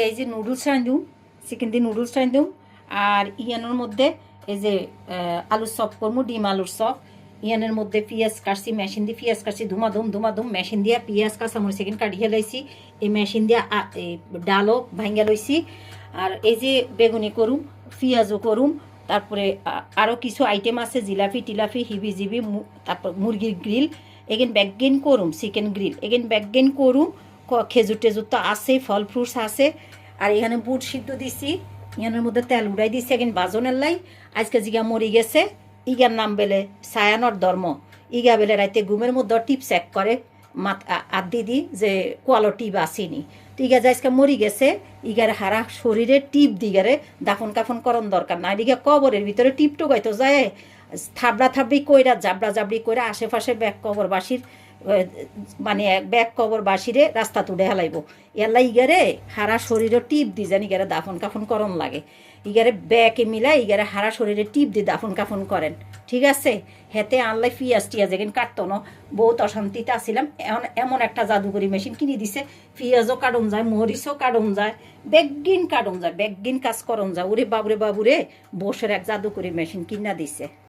আজকে এই যে নুডলস রাঁধুম, চিকেন দিয়ে নুডলস রাঁধুম। আর ইয়ানোর মধ্যে এই যে আলুর চপ করবো, ডিম আলুর চপ। ইয়ানের মধ্যে পেঁয়াজ কাটছি, মেশিন দিয়ে পেঁয়াজ কাটছি, ধুমাধুম মেশিন দিয়ে পেঁয়াজ কাঁচামরিচ চিকেন কাটিয়ে লইছি। এই মেশিন দিয়ে ডালও ভাঙ্গা লইছি। আর এই যে বেগুনি করুম, পেঁয়াজও করুম। তারপরে আরও কিছু আইটেম আছে, জিলাপি টিলাপি হিবি জিবি, তারপর মুরগির গ্রিল এগেন ব্যাকগেন করুম, চিকেন গ্রিল এগেন ব্যাকগেন করুম। খেজুর টেজুর তো আছে, ফল ফ্রুটস আছে। আর এখানে বুট সিদ্ধ দিছি, এখানের মধ্যে তেল উড়াই দিছি এগেন বাজনের লাই। আজকে জিগা মরি গেছে, ইগার নাম বেলে সায়ানর ধর্ম। ইগা বেলে রাইতে ঘুমের মধ্যে টিপ চেক করে আর দিদি যে কোয়ালো টিপ আসেনি। তো ইগা যে আজকে মরি গেছে, ইগার হারা শরীরে টিপ দিগারে দাফন কাফন করন দরকার না। এদিকে কবরের ভিতরে টিপ টোকাইতো যায়, থাবড়া থাবড়ি কইরা জাবড়া জাবড়ি করে আশেপাশে ব্যাগ কবরবাসীর মানে ব্যাগ কবরবাসীরে রাস্তা তুলে হেলাইব। এলা ইগারে হারা শরীরে টিপ দি জানি ইগারে দাফন কাফন করন লাগে। ইগারে ব্যাকে মিলাই ইগারে হারা শরীরে টিপ দিয়ে দাফন কাফন করেন, ঠিক আছে? হেতে আনলাই পিঁয়াজ টিয়াজ এখানে কাটতো না, বহুত অশান্তিতে আসছিলাম। এমন একটা জাদুকরি মেশিন কিনে দিছে, পিঁয়াজও কাটন যায়, মরিচও কাটন যায়, বেগিন কাটন যায়, বেগিন কাজ করন যায়। ওরে বাবুরে বাবুরে বসের এক জাদুকরি মেশিন কিনা দিছে।